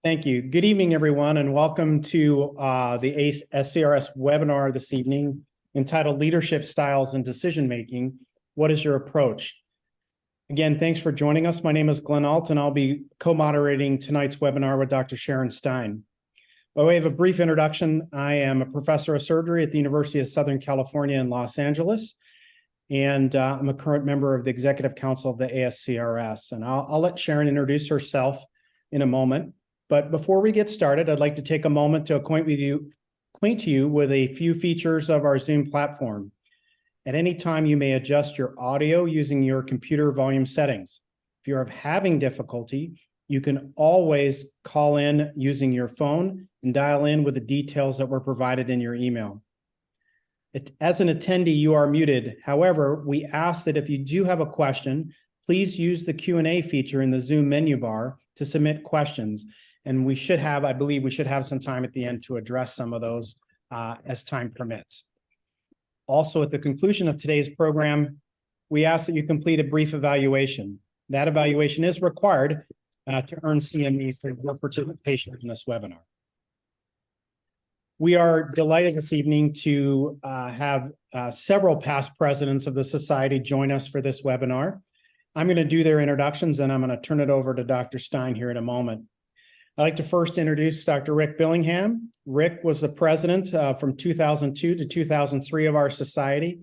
Thank you. Good evening, everyone, and welcome to the ASCRS webinar this evening entitled Leadership Styles and Decision Making. What is your approach? Again, thanks for joining us. My name is Glenn Alt, and I'll be co-moderating tonight's webinar with Dr. Sharon Stein. By way of a brief introduction, I am a professor of surgery at the University of Southern California in Los Angeles, and I'm a current member of the Executive Council of the ASCRS. And I'll let Sharon introduce herself in a moment. But before we get started, I'd like to take a moment to acquaint you with a few features of our Zoom platform. At any time, you may adjust your audio using your computer volume settings. If you're having difficulty, you can always call in using your phone and dial in with the details that were provided in your email. As an attendee, you are muted. However, we ask that if you do have a question, please use the Q&A feature in the Zoom menu bar to submit questions. And I believe we should have some time at the end to address some of those as time permits. Also, at the conclusion of today's program, we ask that you complete a brief evaluation. That evaluation is required to earn CME for your participation in this webinar. We are delighted this evening to have several past presidents of the Society join us for this webinar. I'm going to do their introductions, and I'm going to turn it over to Dr. Stein here in a moment. I'd like to first introduce Dr. Rick Billingham. Rick was the president from 2002 to 2003 of our society,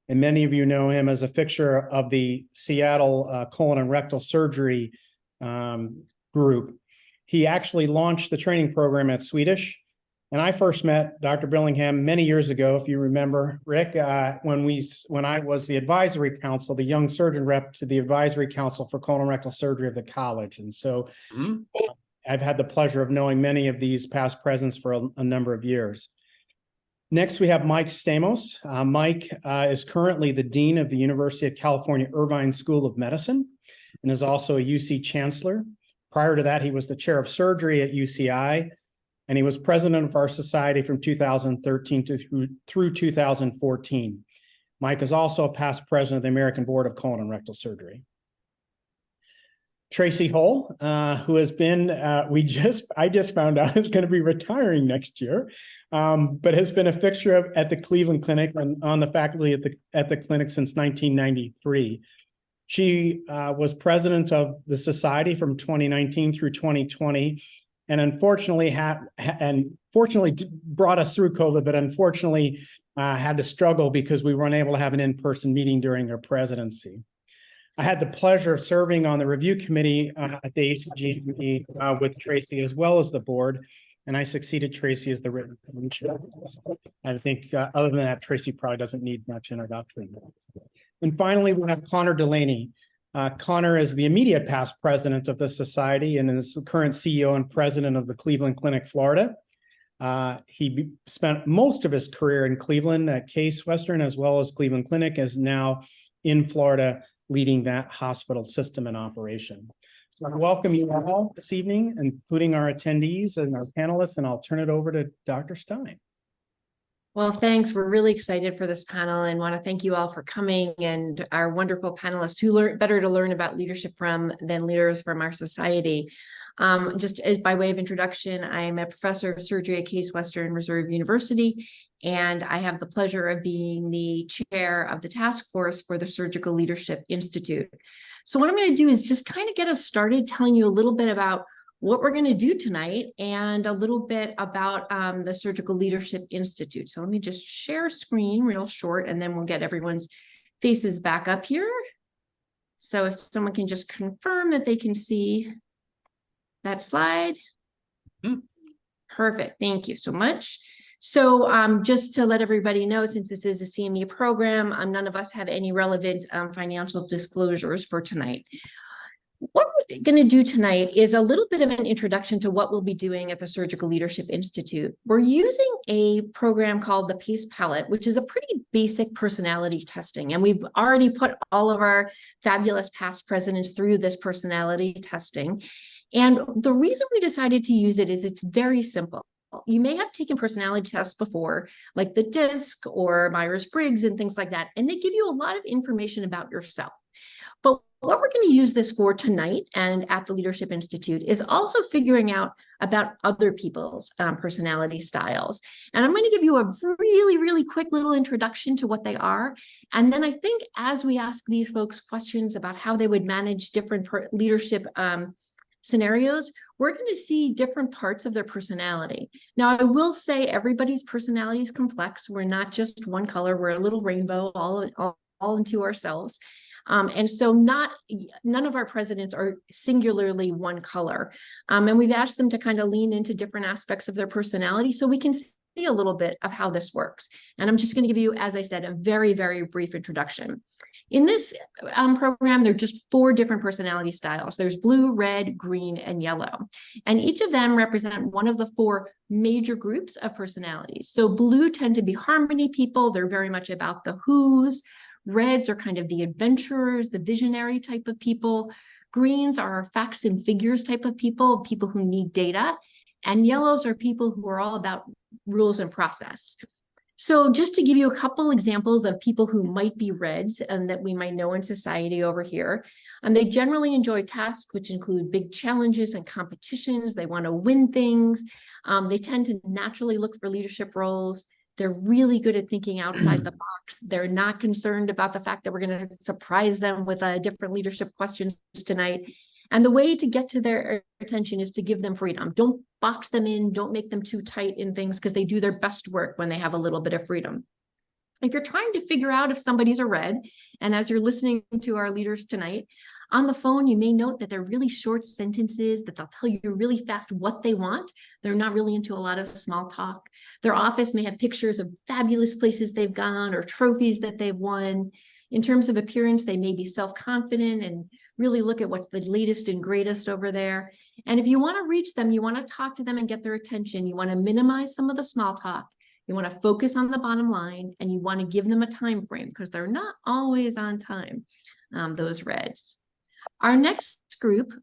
and many of you know him as a fixture of the Seattle colon and rectal surgery group. He actually launched the training program at Swedish, and I first met Dr. Billingham many years ago, if you remember, Rick, when I was the advisory council, the young surgeon rep to the advisory council for colon and rectal surgery of the college. And so I've had the pleasure of knowing many of these past presidents for a number of years. Next, we have Mike Stamos. Mike is currently the Dean of the University of California Irvine School of Medicine and is also a UC Chancellor. Prior to that, he was the Chair of Surgery at UCI, and he was president of our society from 2013 through 2014. Mike is also a past president of the American Board of Colon and Rectal Surgery. Tracy Hull, who has been, I just found out is going to be retiring next year, but has been a fixture at the Cleveland Clinic and on the faculty at the clinic since 1993. She was president of the society from 2019 through 2020, and unfortunately fortunately brought us through COVID, but unfortunately had to struggle because we weren't able to have an in-person meeting during her presidency. I had the pleasure of serving on the review committee at the ACG with Tracy, as well as the board, and I succeeded Tracy as the written chair. I think other than that, Tracy probably doesn't need much introduction. And finally, we have Connor Delaney. Connor is the immediate past president of the society and is the current CEO and president of the Cleveland Clinic, Florida. He spent most of his career in Cleveland at Case Western, as well as Cleveland Clinic, is now in Florida, leading that hospital system and operation. So I welcome you all this evening, including our attendees and our panelists, and I'll turn it over to Dr. Stein. Well, thanks. We're really excited for this panel and want to thank you all for coming, and our wonderful panelists who better to learn about leadership from than leaders from our society. Just as by way of introduction, I'm a professor of surgery at Case Western Reserve University, and I have the pleasure of being the chair of the task force for the Surgical Leadership Institute. So what I'm going to do is just kind of get us started telling you a little bit about what we're going to do tonight and a little bit about the Surgical Leadership Institute. So let me just share screen real short, and then we'll get everyone's faces back up here. So if someone can just confirm that they can see that slide. Perfect. Thank you so much. So just to let everybody know, since this is a CME program, none of us have any relevant financial disclosures for tonight. What we're going to do tonight is a little bit of an introduction to what we'll be doing at the Surgical Leadership Institute. We're using a program called the PACE Palette, which is a pretty basic personality testing. And we've already put all of our fabulous past presidents through this personality testing. And the reason we decided to use it is it's very simple. You may have taken personality tests before, like the DISC or Myers-Briggs and things like that, and they give you a lot of information about yourself. But what we're going to use this for tonight and at the Leadership Institute is also figuring out about other people's personality styles. And I'm going to give you a really, really quick little introduction to what they are. And then I think as we ask these folks questions about how they would manage different leadership scenarios, we're going to see different parts of their personality. Now, I will say everybody's personality is complex. We're not just one color. We're a little rainbow all into ourselves. And so none of our presidents are singularly one color. And we've asked them to kind of lean into different aspects of their personality so we can see a little bit of how this works. And I'm just going to give you, as I said, a very, very brief introduction. In this program, there are just 4 different personality styles. There's blue, red, green, and yellow. And each of them represent one of the 4 major groups of personalities. So blue tend to be harmony people. They're very much about the who's. Reds are kind of the adventurers, the visionary type of people. Greens are facts and figures type of people, people who need data. And yellows are people who are all about rules and process. So just to give you a couple examples of people who might be reds and that we might know in society over here, and they generally enjoy tasks which include big challenges and competitions. They want to win things. They tend to naturally look for leadership roles. They're really good at thinking outside the box. They're not concerned about the fact that we're going to surprise them with different leadership questions tonight. And the way to get to their attention is to give them freedom. Don't box them in. Don't make them too tight in things because they do their best work when they have a little bit of freedom. If you're trying to figure out if somebody's a red, and as you're listening to our leaders tonight, on the phone, you may note that they're really short sentences, that they'll tell you really fast what they want. They're not really into a lot of small talk. Their office may have pictures of fabulous places they've gone or trophies that they've won. In terms of appearance, they may be self-confident and really look at what's the latest and greatest over there. And if you want to reach them, you want to talk to them and get their attention. You want to minimize some of the small talk. You want to focus on the bottom line, and you want to give them a time frame because they're not always on time, those reds. Our next group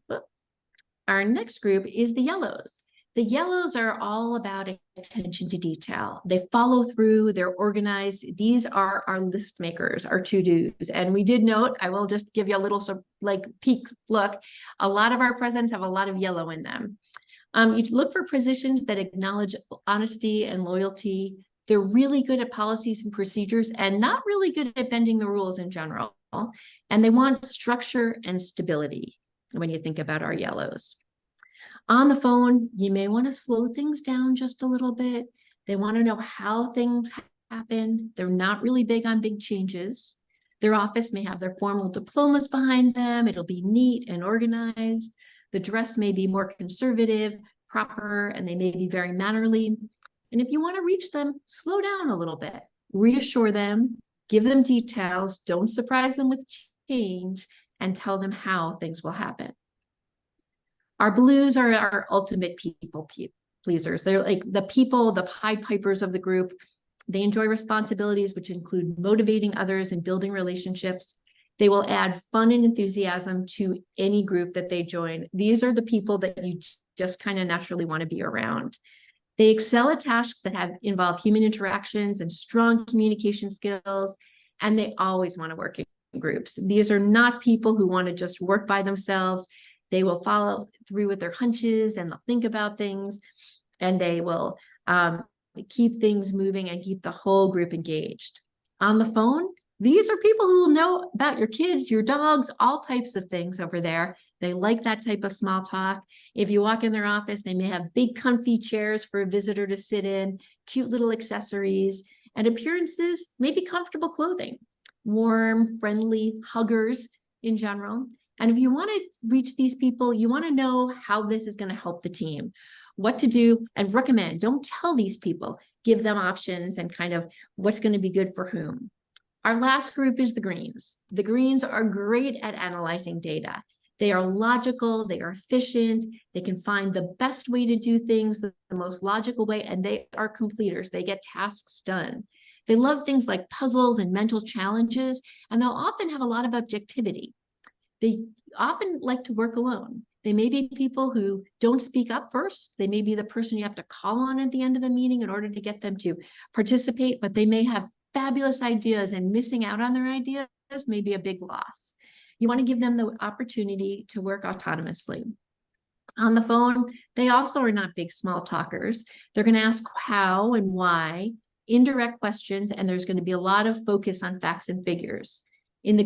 is the yellows. The yellows are all about attention to detail. They follow through, they're organized. These are our list makers, our to-dos. And we did note, I will just give you a little peek look. A lot of our presidents have a lot of yellow in them. You look for positions that acknowledge honesty and loyalty. They're really good at policies and procedures and not really good at bending the rules in general. And they want structure and stability when you think about our yellows. On the phone, you may want to slow things down just a little bit. They want to know how things happen. They're not really big on big changes. Their office may have their formal diplomas behind them. It'll be neat and organized. The dress may be more conservative, proper, and they may be very mannerly. And if you want to reach them, slow down a little bit. Reassure them. Give them details, don't surprise them with change, and tell them how things will happen. Our blues are our ultimate people pleasers. They're like the people, the Pied Pipers of the group. They enjoy responsibilities, which include motivating others and building relationships. They will add fun and enthusiasm to any group that they join. These are the people that you just kind of naturally want to be around. They excel at tasks that involve human interactions and strong communication skills, and they always want to work in groups. These are not people who want to just work by themselves. They will follow through with their hunches and they'll think about things, and they will keep things moving and keep the whole group engaged. On the phone, these are people who will know about your kids, your dogs, all types of things over there. They like that type of small talk. If you walk in their office, they may have big comfy chairs for a visitor to sit in, cute little accessories, and appearances, maybe comfortable clothing, warm, friendly huggers in general. And if you want to reach these people, you want to know how this is going to help the team, what to do, and recommend. Don't tell these people, give them options and kind of what's going to be good for whom. Our last group is the greens. The greens are great at analyzing data. They are logical, they are efficient, they can find the best way to do things, the most logical way, and they are completers. They get tasks done. They love things like puzzles and mental challenges, and they'll often have a lot of objectivity. They often like to work alone. They may be people who don't speak up first. They may be the person you have to call on at the end of a meeting in order to get them to participate, but they may have fabulous ideas, and missing out on their ideas may be a big loss. You want to give them the opportunity to work autonomously. On the phone, they also are not big small talkers. They're going to ask how and why, indirect questions, and there's going to be a lot of focus on facts and figures. In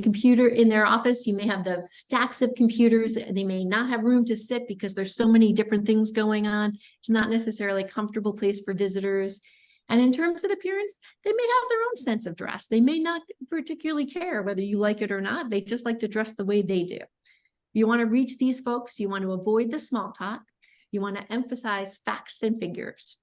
their office, you may have the stacks of computers. They may not have room to sit because there's so many different things going on. It's not necessarily a comfortable place for visitors. And in terms of appearance, they may have their own sense of dress. They may not particularly care whether you like it or not. They just like to dress the way they do. You want to reach these folks. You want to avoid the small talk. You want to emphasize facts and figures.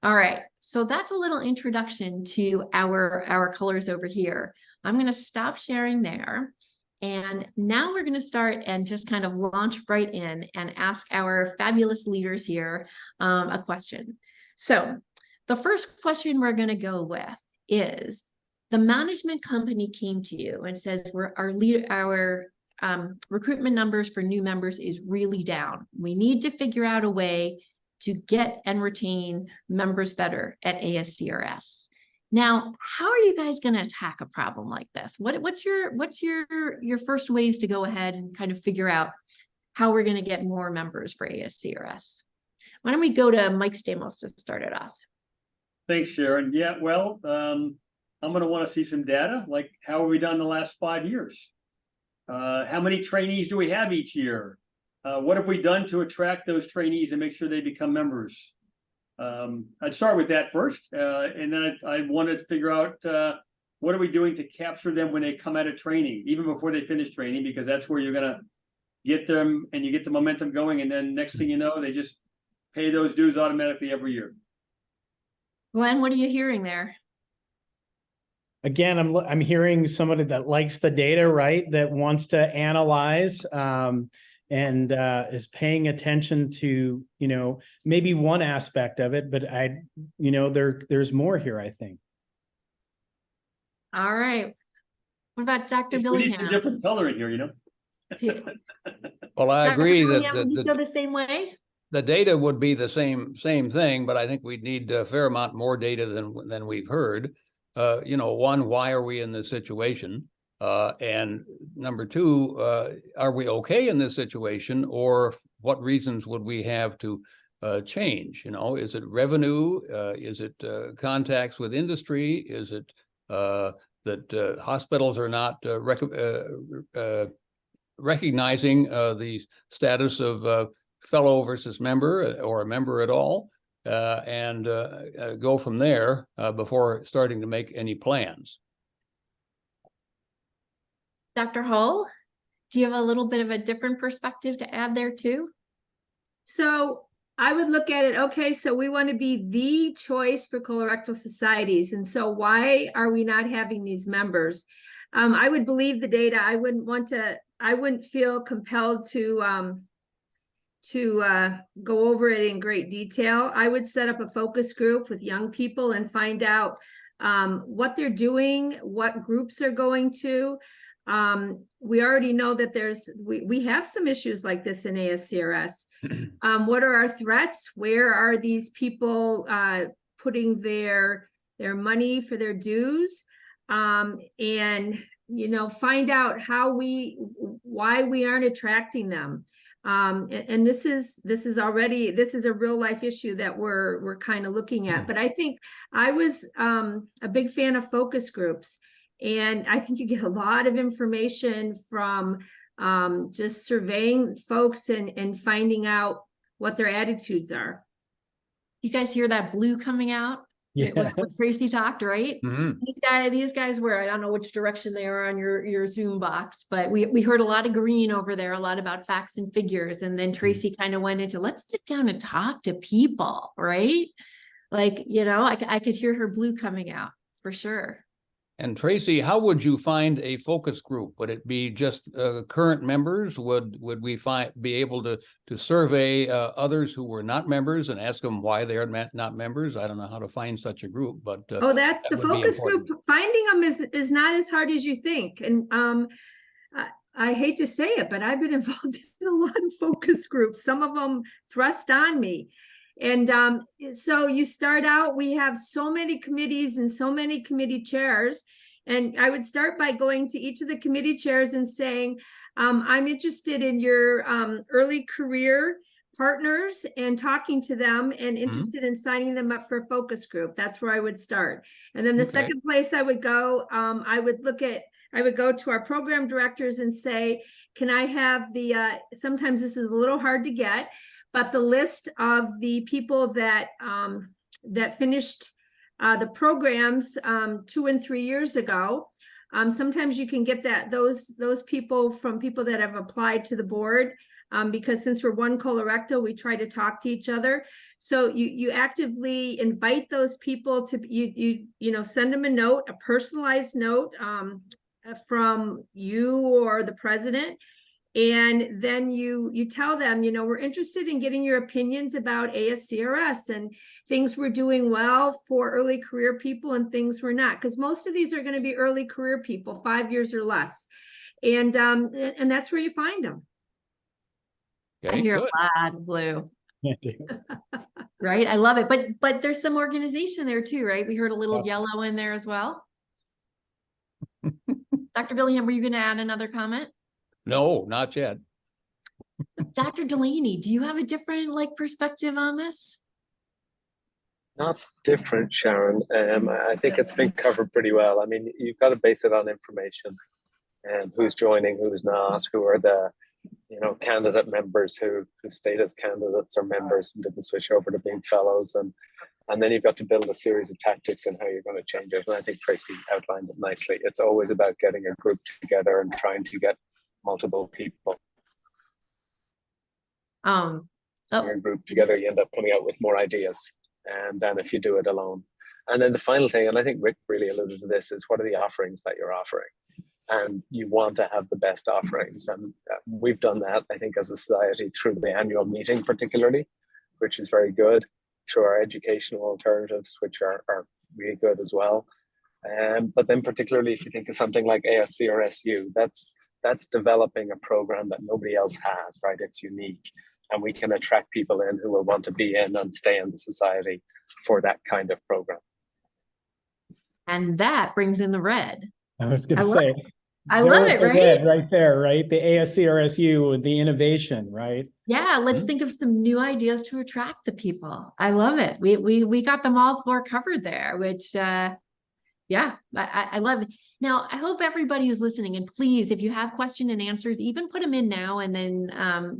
All right, so that's a little introduction to our colors over here. I'm going to stop sharing there. And now we're going to start and just kind of launch right in and ask our fabulous leaders here a question. So the first question we're going to go with is, the management company came to you and says, our recruitment numbers for new members is really down. We need to figure out a way to get and retain members better at ASCRS. Now, how are you guys going to attack a problem like this? What's your first ways to go ahead and kind of figure out how we're going to get more members for ASCRS? Why don't we go to Mike Stamos to start it off? Thanks, Sharon. Yeah, well, I'm going to want to see some data, like how have we done the last 5 years? How many trainees do we have each year? What have we done to attract those trainees and make sure they become members? I'd start with that first, and then I wanted to figure out what are we doing to capture them when they come out of training, even before they finish training, because that's where you're going to get them and you get the momentum going, and then next thing you know, they just pay those dues automatically every year. Glenn, what are you hearing there? Again, I'm hearing somebody that likes the data, right? That wants to analyze and is paying attention to, maybe one aspect of it, but there's more here, I think. All right. What about Dr. We Billingham? need some different color in here, Well, I Dr. agree Billingham, would you that feel the same way? the data would be the same thing, but I think we'd need a fair amount more data than we've heard. One, why are we in this situation? And number two, are we okay in this situation, or what reasons would we have to change? Is it revenue? Is it contacts with industry? Is it that hospitals are not recognizing the status of fellow versus member, or a member at all, and go from there before starting to make any plans. Dr. Hull, do you have a little bit of a different perspective to add there too? So I would look at it, okay, so we want to be the choice for colorectal societies. And so why are we not having these members? I would believe the data. I wouldn't feel compelled to go over it in great detail. I would set up a focus group with young people and find out what they're doing, what groups they're going to. We already know that we have some issues like this in ASCRS. What are our threats? Where are these people putting their money for their dues? And find out why we aren't attracting them. And this is a real life issue that we're kind of looking at. But I think I was a big fan of focus groups. And I think you get a lot of information from just surveying folks and finding out what their attitudes are. You guys hear that blue coming out? Yeah. What Tracy talked, right? Mm-hmm. These guys were, I don't know which direction they are on your Zoom box, but we heard a lot of green over there, a lot about facts and figures. And then Tracy kind of went into, let's sit down and talk to people, right? Like, I could hear her blue coming out for sure. And Tracy, how would you find a focus group? Would it be just current members? Would we be able to survey others who were not members and ask them why they are not members? I don't know how to find such a group, but that's the focus group. Finding them is not as hard as you think. And I hate to say it, but I've been involved in a lot of focus groups. Some of them thrust on me. And so you start out, we have so many committees and so many committee chairs, And I would start by going to each of the committee chairs and saying, I'm interested in your early career partners and talking to them and interested in signing them up for a focus group. That's where I would start. And then the second place I would go, I would go to our program directors and say, can I have the, sometimes this is a little hard to get, but the list of the people that that finished the programs 2 and 3 years ago. Sometimes you can get those people from people that have applied to the board, because since we're one colorectal, we try to talk to each other. So you actively invite those people to you know, send them a note, a personalized note from you or the president. And then you tell them, you know, we're interested in getting your opinions about ASCRS and things we're doing well for early career people and things we're not, because most of these are going to be early career people, 5 years or less. And that's where you find them. I Okay, hear good. a lot of blue. Right? I love it. But there's some organization there too, right? We heard a little Yes. yellow in there as well. Dr. Billingham, were you going to add another comment? No, not yet. Dr. Delaney, do you have a different perspective on this? Not different, Sharon. I think it's been covered pretty well. I mean, you've got to base it on information and who's joining, who's not, who are the, you know, candidate members who stayed as candidates or members and didn't switch over to being fellows, and then you've got to build a series of tactics and how you're going to change it. And I think Tracy outlined it nicely. It's always about getting a group together and trying to get multiple people in a group together. You end up coming out with more ideas than if you do it alone. And then the final thing, and I think Rick really alluded to this, is what are the offerings that you're offering? And you want to have the best offerings. And we've done that, I think, as a society through the annual meeting, particularly, which is very good, through our educational alternatives, which are really good as well. But then particularly if you think of something like ASCRSU, that's developing a program that nobody else has, right? It's unique. And we can attract people in who will want to be in and stay in the society for that kind of program. And that brings in the red. I was going I to love say, I love it, right? right there, right? The ASCRSU, the innovation, right? Yeah, let's think of some new ideas to attract the people. I love it. We got them all four covered there, which yeah, I love it. Now, I hope everybody who's listening, and please, if you have question and answers, even put them in now, and then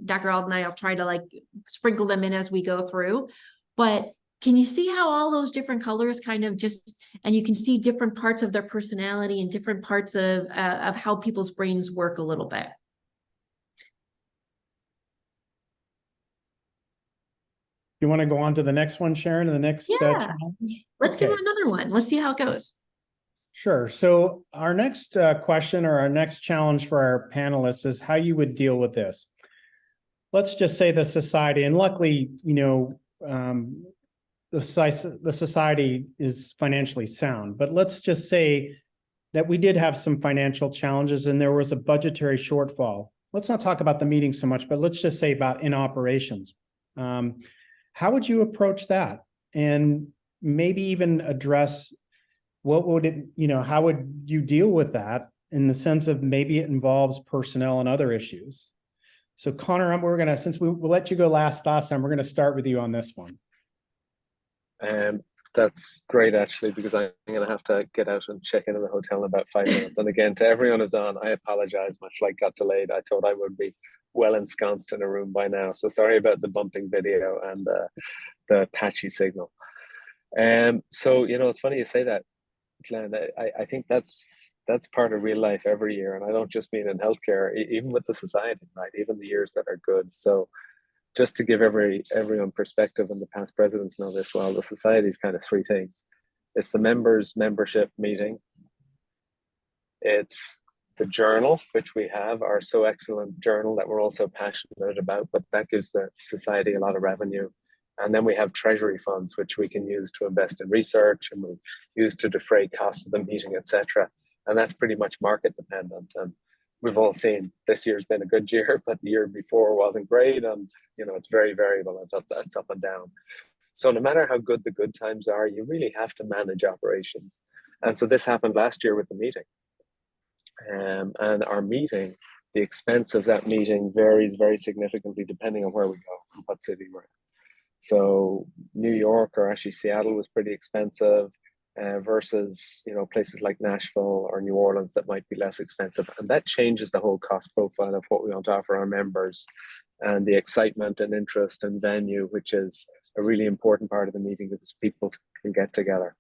Dr. Alden and I will try to sprinkle them in as we go through. But can you see how all those different colors kind of and you can see different parts of their personality and different parts of how people's brains work a little bit. You want to go on to the next one, Sharon, the next Yeah. challenge? Let's give Okay. them another one. Let's see how it goes. Sure. So our next question or our next challenge for our panelists is how you would deal with this. Let's just say the society, and luckily, you know, the society is financially sound, but let's just say that we did have some financial challenges and there was a budgetary shortfall. Let's not talk about the meeting so much, but let's just say about in operations. How would you approach that? And maybe even address what would it, you know, how would you deal with that in the sense of maybe it involves personnel and other issues? So Connor, we're gonna, since we'll let you go last time, we're gonna start with you on this one. That's great, actually, because I'm going to have to get out and check into the hotel in about 5 minutes. And again, to everyone who's on, I apologize. My flight got delayed. I thought I would be well ensconced in a room by now. So sorry about the bumping video and the patchy signal. So, you know, it's funny you say that, Glenn. I think that's part of real life every year. And I don't just mean in healthcare, even with the society, right? Even the years that are good. So just to give everyone perspective, and the past presidents know this well, the society is kind of three things. It's the membership meeting. It's the journal, which we have, our so excellent journal that we're also passionate about, but that gives the society a lot of revenue. And then we have treasury funds, which we can use to invest in research, and we use to defray costs of the meeting, etc. And that's pretty much market dependent. And we've all seen this year's been a good year, but the year before wasn't great. And, you know, it's very variable. It's up and down. So no matter how good the good times are, you really have to manage operations. And so this happened last year with the meeting. And our meeting, the expense of that meeting varies very significantly depending on where we go and what city we're in. So New York, or actually Seattle, was pretty expensive versus, you know, places like Nashville or New Orleans that might be less expensive. And that changes the whole cost profile of what we want to offer our members, and the excitement and interest and venue, which is a really important part of the meeting because people can get together.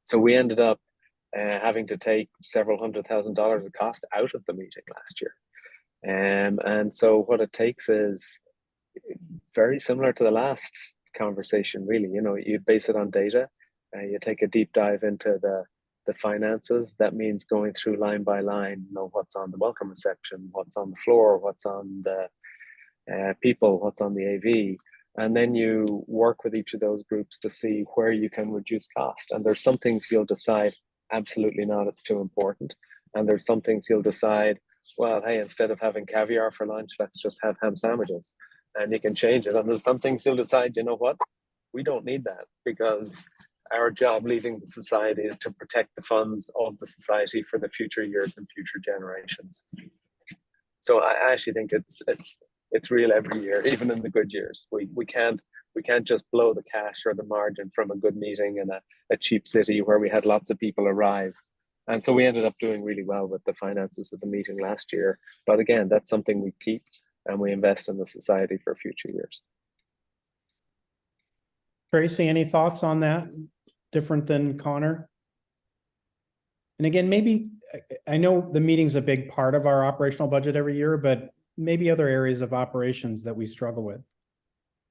So we ended up having to take several $100,000 of cost out of the meeting last year. And so what it takes is very similar to the last conversation, really. You know, you base it on data, you take a deep dive into the finances. That means going through line by line, you know, what's on the welcome reception, what's on the floor, what's on the people, what's on the AV. And then you work with each of those groups to see where you can reduce cost. And there's some things you'll decide, absolutely not, it's too important. And there's some things you'll decide, well, hey, instead of having caviar for lunch, let's just have ham sandwiches. And you can change it. And there's some things you'll decide, you know what, we don't need that, because our job leading the society is to protect the funds of the society for the future years and future generations. So I actually think it's real every year, even in the good years. We can't just blow the cash or the margin from a good meeting in a cheap city where we had lots of people arrive. And so we ended up doing really well with the finances of the meeting last year. But again, that's something we keep and we invest in the society for future years. Tracy, any thoughts on that? Different than Connor? And again, maybe, I know the meeting's a big part of our operational budget every year, but maybe other areas of operations that we struggle with.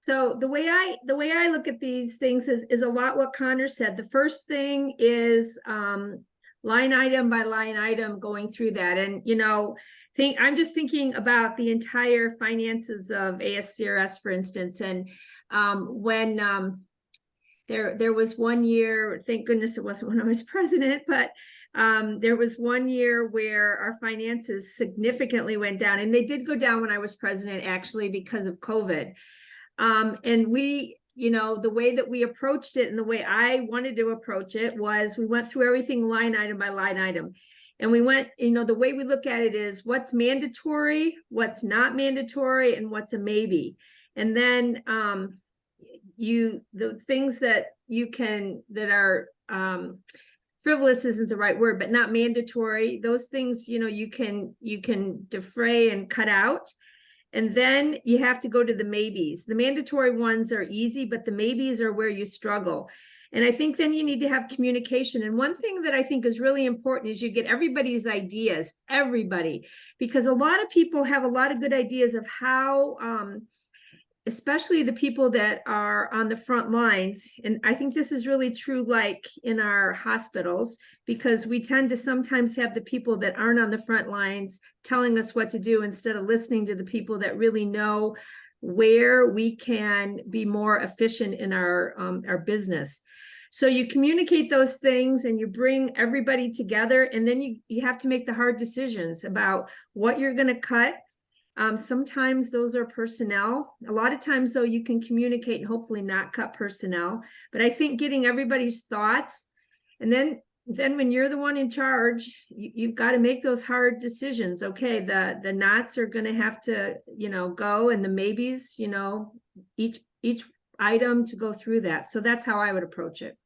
So the way I look at these things is a lot what Connor said. The first thing is line item by line item, going through that. And, you know, I'm just thinking about the entire finances of ASCRS, for instance. And when there was one year, thank goodness it wasn't when I was president, but there was one year where our finances significantly went down, and they did go down when I was president, actually, because of COVID. And we, you know, the way that we approached it and the way I wanted to approach it was we went through everything line item by line item. And we went, you know, the way we look at it is what's mandatory, what's not mandatory, and what's a maybe. And then the things that that are frivolous isn't the right word, but not mandatory, those things, you know, you can defray and cut out. And then you have to go to the maybes. The mandatory ones are easy, but the maybes are where you struggle. And I think then you need to have communication. And one thing that I think is really important is you get everybody's ideas, everybody, because a lot of people have a lot of good ideas of how, especially the people that are on the front lines. And I think this is really true, like in our hospitals, because we tend to sometimes have the people that aren't on the front lines telling us what to do instead of listening to the people that really know where we can be more efficient in our business. So you communicate those things and you bring everybody together, and then you have to make the hard decisions about what you're going to cut. Sometimes those are personnel. A lot of times, though, you can communicate and hopefully not cut personnel. But I think getting everybody's thoughts, and then when you're the one in charge, you've got to make those hard decisions. Okay, the nots are going to have to, you know, go, and the maybes, you know, each item to go through that. So that's how I would approach it.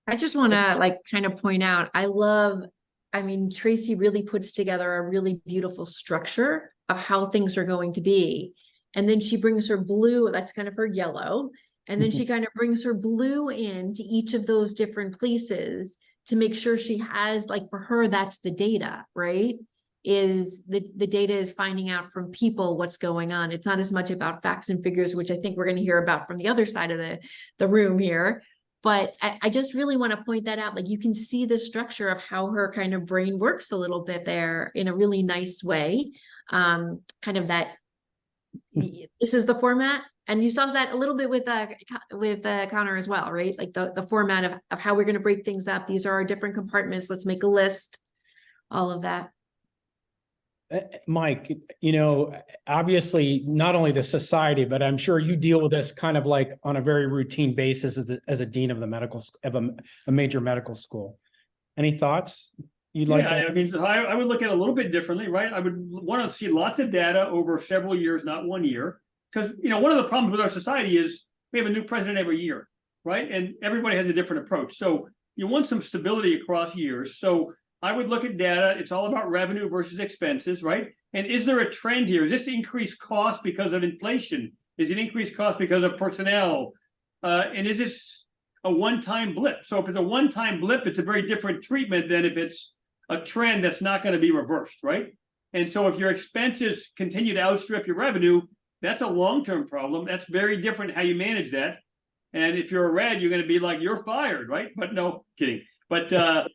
I just want to kind of point out, I mean, Tracy really puts together a really beautiful structure of how things are going to be. And then she brings her blue, that's kind of her yellow. And then she kind of brings her blue into each of those different places to make sure she has, like, for her, that's the data, right? Is the data is finding out from people what's going on. It's not as much about facts and figures, which I think we're going to hear about from the other side of the room here. But I just really want to point that out. Like, you can see the structure of how her kind of brain works a little bit there in a really nice way. Kind of that, this is the format. And you saw that a little bit with Connor as well, right? Like the format of how we're going to break things up. These are our different compartments. Let's make a list, all of that. Mike, obviously not only the society, but I'm sure you deal with this kind of like on a very routine basis as a dean of the a major medical school. Any thoughts you'd like to? I mean, I would look at it a little bit differently, right? I would want to see lots of data over several years, not 1 year. Because, one of the problems with our society is we have a new president every year, right? And everybody has a different approach. So you want some stability across years. So I would look at data. It's all about revenue versus expenses, right? And is there a trend here? Is this increased cost because of inflation? Is it increased cost because of personnel? And is this a one-time blip? So if it's a one-time blip, it's a very different treatment than if it's a trend that's not going to be reversed, right? And so if your expenses continue to outstrip your revenue, that's a long-term problem. That's very different how you manage that. And if you're a red, you're going to be like, you're fired, right? But no, kidding. But that's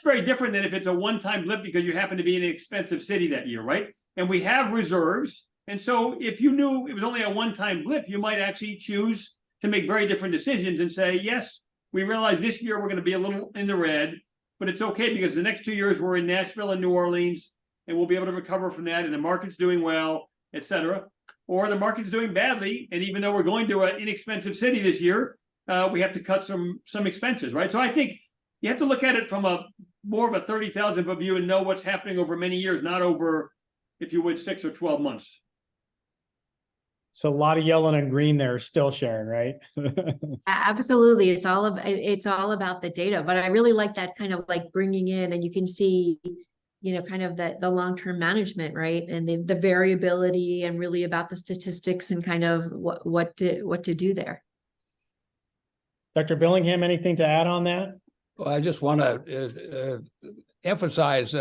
very different than if it's a one-time blip because you happen to be in an expensive city that year, right? And we have reserves. And so if you knew it was only a one-time blip, you might actually choose to make very different decisions and say, yes, we realize this year we're going to be a little in the red, but it's okay because the next 2 years we're in Nashville and New Orleans, and we'll be able to recover from that, and the market's doing well, et cetera. Or the market's doing badly, and even though we're going to an inexpensive city this year, we have to cut some expenses, right? So I think you have to look at it from more of a 30,000 foot view and know what's happening over many years, not over, if you would, 6 or 12 months. So a lot of yellow and green there still, Sharon, right? Absolutely. It's all about the data, but I really like that kind of like bringing in, and you can see, kind of the long-term management, right? And the variability, and really about the statistics and kind of what to do there. Dr. Billingham, anything to add on that? Well, I just want to emphasize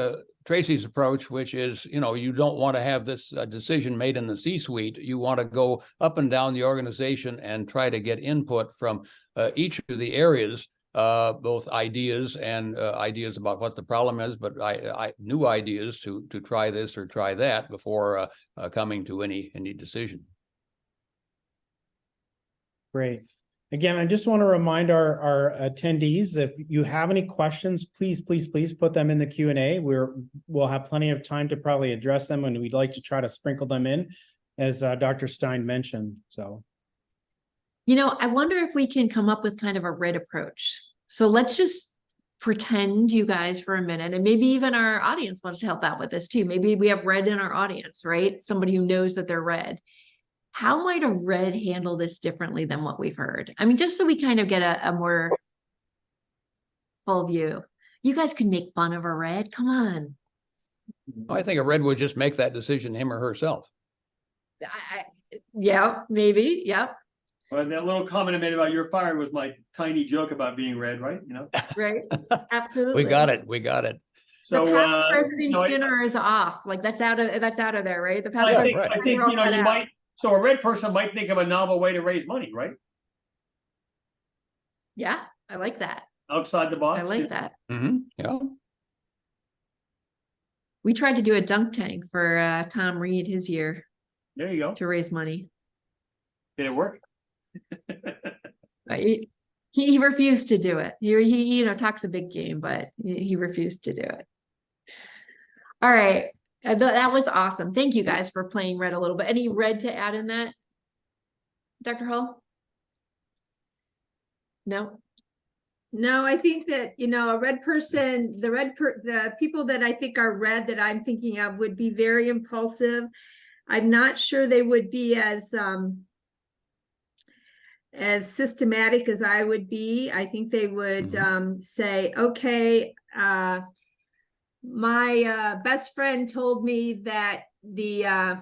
Tracy's approach, which is, you don't want to have this decision made in the C-suite. You want to go up and down the organization and try to get input from each of the areas, both ideas and ideas about what the problem is, but new ideas to try this or try that before coming to any decision. Great. Again, I just want to remind our attendees, if you have any questions, please put them in the Q&A. We'll have plenty of time to probably address them, and we'd like to try to sprinkle them in, as Dr. Stein mentioned. So, I wonder if we can come up with kind of a red approach. So let's just pretend, you guys, for a minute, and maybe even our audience wants to help out with this too. Maybe we have red in our audience, right? Somebody who knows that they're red. How might a red handle this differently than what we've heard? I mean, just so we kind of get a more full view. You guys can make fun of a red. Come on. I think a red would just make that decision, him or herself. Yeah, maybe. Yeah. Well, that little comment I made about your firing was my tiny joke about being red, right? Right. Absolutely. We got it. So, the past president's dinner is off. Like that's out of there, right? The past I think, president's you might. So a red person might think of a novel way to raise money, right? Yeah, I like that. Outside the box. I like that. Mm-hmm. Yeah. We tried to do a dunk tank for Tom Reed his year. There you go. To raise money. Did it work? He refused to do it. He talks a big game, but he refused to do it. All right. That was awesome. Thank you guys for playing red a little bit. Any red to add in that? Dr. Hull? No? No, I think that, a red person, the people that I think are red that I'm thinking of would be very impulsive. I'm not sure they would be as systematic as I would be. I think they would say, okay, my best friend told me that the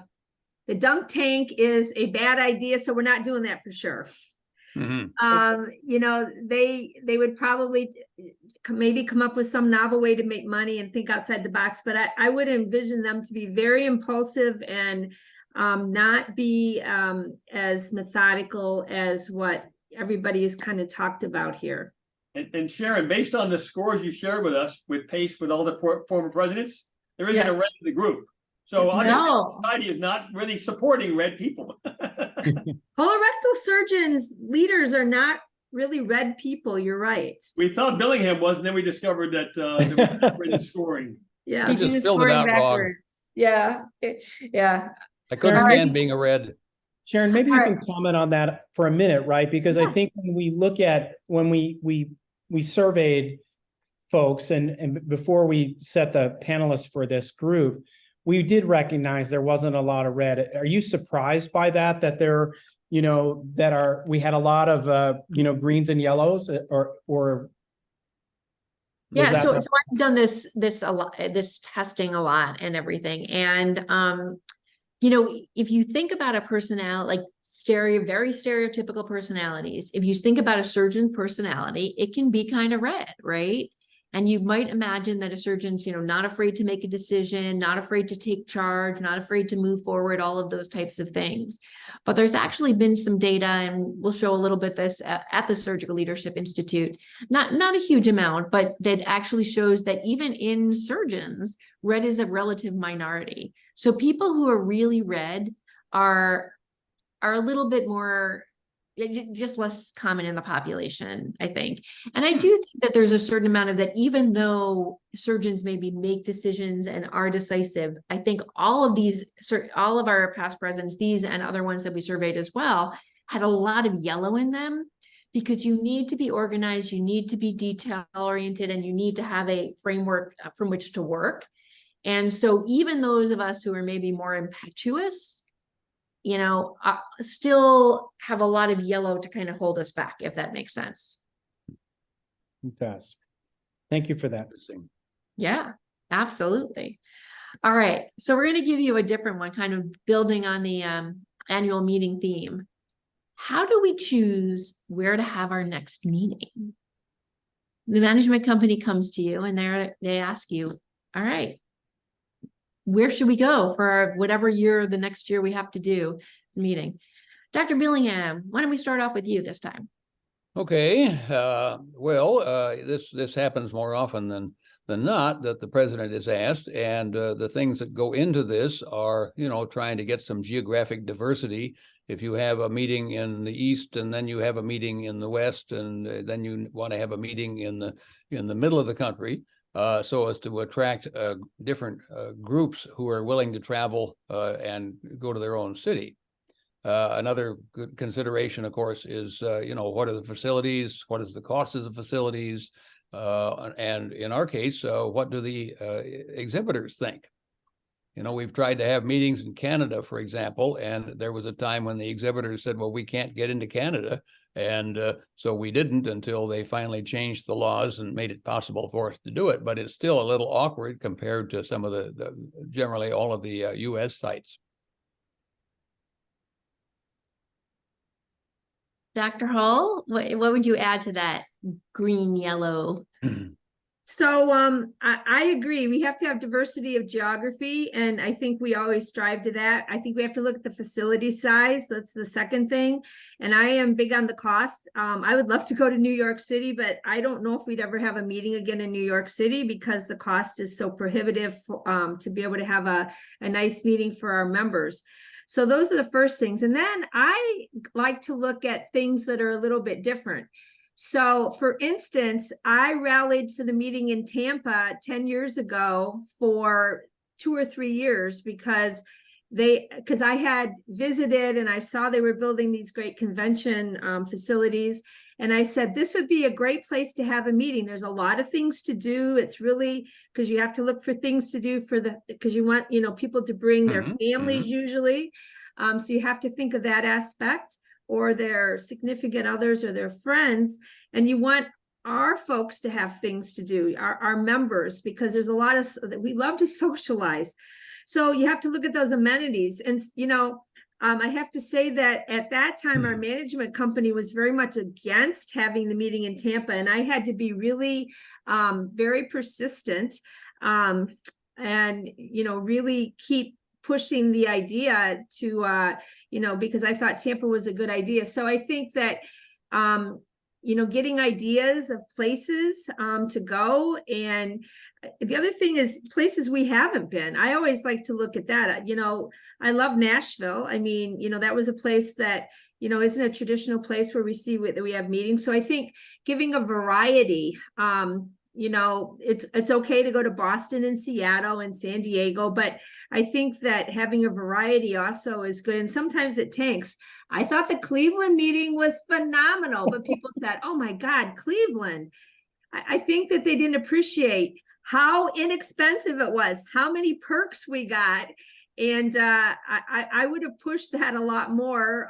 dunk tank is a bad idea, so we're not doing that for sure. Mm-hmm. They would probably maybe come up with some novel way to make money and think outside the box, but I would envision them to be very impulsive and not be as methodical as what everybody has kind of talked about here. And Sharon, based on the scores you shared with us with PACE with all the former presidents, there isn't a red in the group. So our society is not really supporting red people. Colorectal surgeons, leaders are not really red people. You're right. We thought Billingham was, and then we discovered that they were scoring. Yeah. You You do just the filled it scoring out wrong. backwards. Yeah, yeah. I couldn't All right. stand being a red. Sharon, maybe you All can comment on that for a minute, right? Because I Yeah. think when we look at, when we surveyed folks and before we set the panelists for this group, we did recognize there wasn't a lot of red. Are you surprised by that, that there, we had a lot of, greens and yellows or was Yeah, that so not- I've done this a lot, this testing a lot and everything. And if you think about a personality, like very stereotypical personalities, if you think about a surgeon personality, it can be kind of red, right? And you might imagine that a surgeon's, not afraid to make a decision, not afraid to take charge, not afraid to move forward, all of those types of things. But there's actually been some data, and we'll show a little bit this at the Surgical Leadership Institute, not a huge amount, but that actually shows that even in surgeons, red is a relative minority. So people who are really red are a little bit more, just less common in the population, I think. And I do think that there's a certain amount of that, even though surgeons maybe make decisions and are decisive, I think all of our past presidents, these and other ones that we surveyed as well, had a lot of yellow in them, because you need to be organized, you need to be detail oriented, and you need to have a framework from which to work. And so even those of us who are maybe more impetuous, still have a lot of yellow to kind of hold us back, if that makes sense. It does. Thank you for that. Yeah, absolutely. All right. So we're going to give you a different one, kind of building on the annual meeting theme. How do we choose where to have our next meeting? The management company comes to you and they ask you, all right, where should we go for whatever the next year we have to do the meeting? Dr. Billingham, why don't we start off with you this time? Okay, this happens more often than not, that the president is asked, and the things that go into this are, trying to get some geographic diversity. If you have a meeting in the East and then you have a meeting in the West, and then you want to have a meeting in the middle of the country, so as to attract different groups who are willing to travel and go to their own city. Another good consideration, of course, is, what are the facilities? What is the cost of the facilities? And in our case, what do the exhibitors think? We've tried to have meetings in Canada, for example, and there was a time when the exhibitors said, well, we can't get into Canada. And so we didn't until they finally changed the laws and made it possible for us to do it. But it's still a little awkward compared to some of generally all of the US sites. Dr. Hall, what would you add to that green, yellow? So I agree. We have to have diversity of geography, and I think we always strive to that. I think we have to look at the facility size. That's the second thing. And I am big on the cost. I would love to go to New York City, but I don't know if we'd ever have a meeting again in New York City because the cost is so prohibitive to be able to have a nice meeting for our members. So those are the first things. And then I like to look at things that are a little bit different. So for instance, I rallied for the meeting in Tampa 10 years ago for 2 or 3 years because I had visited and I saw they were building these great convention facilities. And I said, this would be a great place to have a meeting. There's a lot of things to do. It's really because you have to look for things to do because you want, people to bring their families usually. So you have to think of that aspect, or their significant others or their friends. And you want our folks to have things to do, our members, because there's a lot of, we love to socialize. So you have to look at those amenities. And, I have to say that at that time, our management company was very much against having the meeting in Tampa. And I had to be really very persistent and, really keep pushing the idea to, because I thought Tampa was a good idea. So I think that, getting ideas of places to go. And the other thing is places we haven't been. I always like to look at that. I love Nashville. I mean, that was a place that, isn't a traditional place where we see that we have meetings. So I think giving a variety it's okay to go to Boston and Seattle and San Diego, but I think that having a variety also is good. And sometimes it tanks. I thought the Cleveland meeting was phenomenal, but people said, oh my God, Cleveland. I think that they didn't appreciate how inexpensive it was, how many perks we got. And I would have pushed that a lot more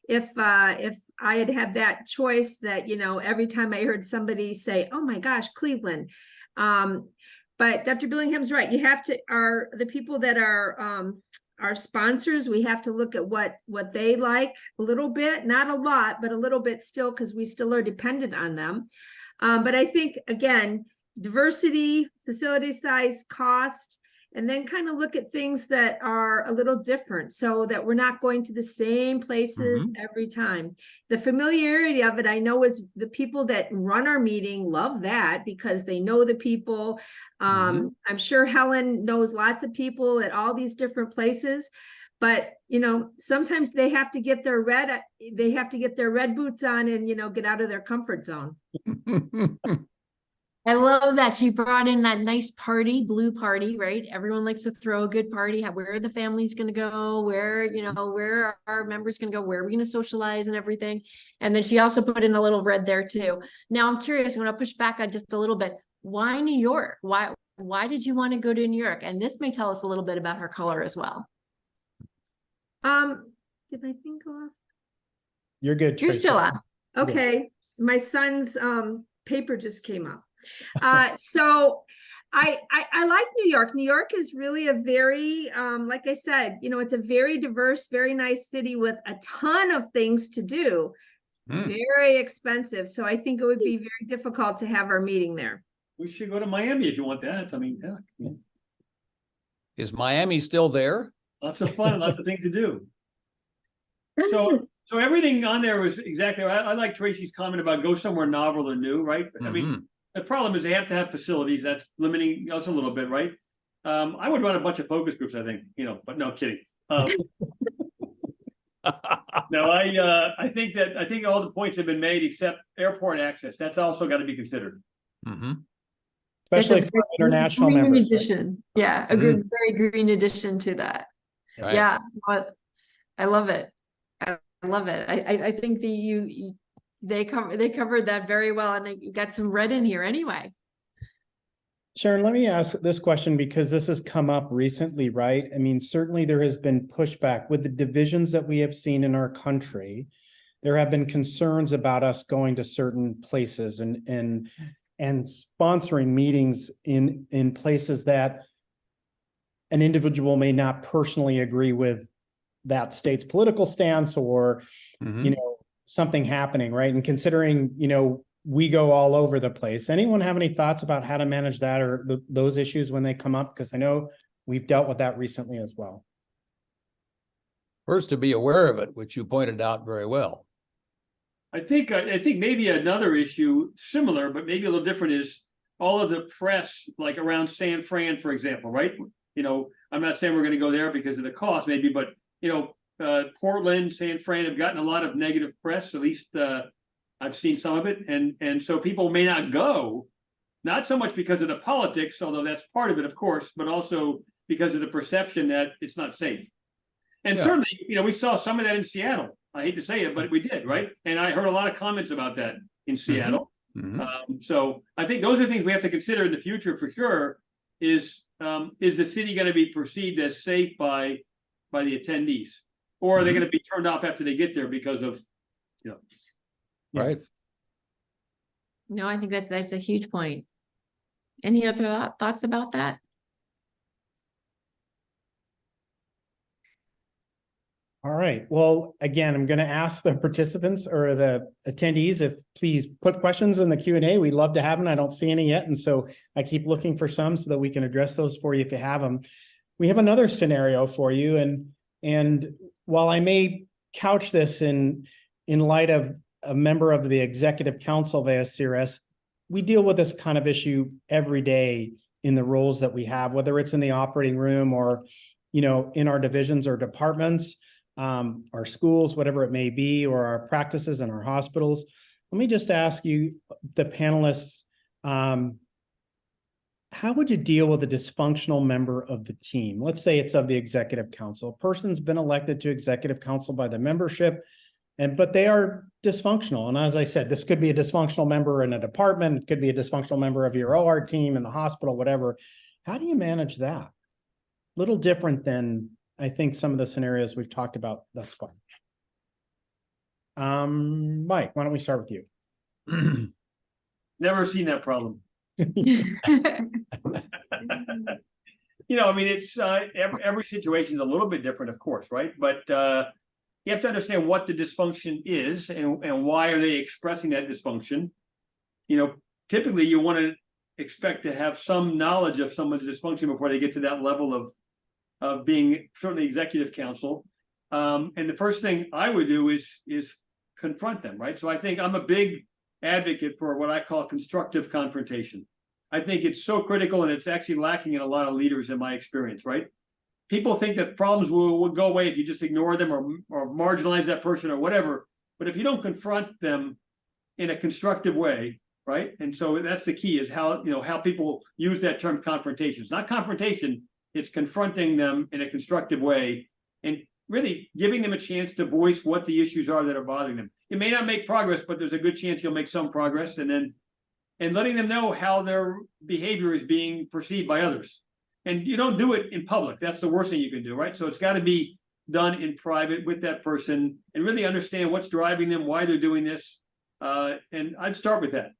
if I had had that choice that, every time I heard somebody say, oh my gosh, Cleveland. But Dr. Billingham's right. You have to, the people that are our sponsors, we have to look at what they like a little bit, not a lot, but a little bit still, because we still are dependent on them. But I think, again, diversity, facility size, cost, and then kind of look at things that are a little different so that we're not going to the same places every time. The familiarity of it, I know, is the people that run our meeting love that because they know the people. I'm sure Helen knows lots of people at all these different places. But, sometimes they have to get their red boots on and, get out of their comfort zone. I love that she brought in that nice party, blue party, right? Everyone likes to throw a good party. Where are the families going to go? Where are our members going to go? Where are we going to socialize and everything? And then she also put in a little red there too. Now I'm curious, I'm going to push back on just a little bit. Why New York? Why did you want to go to New York? And this may tell us a little bit about her color as well. Did my thing go off? You're good. You're Tracy. still on. Okay. My son's paper just came up. So I like New York. New York is really a very, like I said, it's a very diverse, very nice city with a ton of things to do. Very expensive. So I think it would be very difficult to have our meeting there. We should go to Miami if you want that. I mean, yeah. Is Miami still there? Lots of fun, lots of things to do. So everything on there was exactly right. I like Tracy's comment about go somewhere novel or new, right? I mean, the problem is they have to have facilities. That's limiting us a little bit, right? I would run a bunch of focus groups, I think, but no kidding. No, I think all the points have been made except airport access. That's also got to be considered. Especially for international members. Addition. Right? Yeah, a good, very green addition to that. Right. Yeah, I love it. I love it. I think they covered that very well, and you got some red in here anyway. Sharon, let me ask this question because this has come up recently, right? I mean, certainly there has been pushback with the divisions that we have seen in our country. There have been concerns about us going to certain places and sponsoring meetings in places that an individual may not personally agree with that state's political stance or, something happening, right? And considering, we go all over the place. Anyone have any thoughts about how to manage that or those issues when they come up? Because I know we've dealt with that recently as well. First, to be aware of it, which you pointed out very well. I think maybe another issue similar, but maybe a little different is all of the press, like around San Fran, for example, right? I'm not saying we're going to go there because of the cost, maybe, but Portland, San Fran have gotten a lot of negative press. At least I've seen some of it, and so people may not go, not so much because of the politics, although that's part of it, of course, but also because of the perception that it's not safe. And certainly, we saw some of that in Seattle. I hate to say it, but we did, right? And I heard a lot of comments about that in Seattle. So I think those are things we have to consider in the future for sure. Is the city going to be perceived as safe by the attendees, or are they going to be turned off after they get there because of, Right. No, I think that's a huge point. Any other thoughts about that? All right. Well, again, I'm going to ask the participants or the attendees if please put questions in the Q&A. We'd love to have them. I don't see any yet. And so I keep looking for some so that we can address those for you if you have them. We have another scenario for you. And while I may couch this in light of a member of the executive council of ASCRS, we deal with this kind of issue every day in the roles that we have, whether it's in the operating room or, in our divisions or departments. Our schools, whatever it may be, or our practices and our hospitals. Let me just ask you, the panelists, How would you deal with a dysfunctional member of the team? Let's say it's of the executive council. A person's been elected to executive council by the membership, but they are dysfunctional. And as I said, this could be a dysfunctional member in a department, it could be a dysfunctional member of your OR team in the hospital, whatever. How do you manage that? Little different than I think some of the scenarios we've talked about thus far. Mike, why don't we start with you? Never seen that problem. I mean, it's every situation is a little bit different, of course, right? But you have to understand what the dysfunction is and why are they expressing that dysfunction. Typically you want to expect to have some knowledge of someone's dysfunction before they get to that level of being certainly executive council. And the first thing I would do is confront them, right? So I think I'm a big advocate for what I call constructive confrontation. I think it's so critical, and it's actually lacking in a lot of leaders in my experience, right? People think that problems will go away if you just ignore them or marginalize that person or whatever. But if you don't confront them in a constructive way, right? And so that's the key, is how people use that term confrontation. It's not confrontation, it's confronting them in a constructive way and really giving them a chance to voice what the issues are that are bothering them. You may not make progress, but there's a good chance you'll make some progress, and letting them know how their behavior is being perceived by others. And you don't do it in public. That's the worst thing you can do, right? So it's got to be done in private with that person and really understand what's driving them, why they're doing this. And I'd start with that.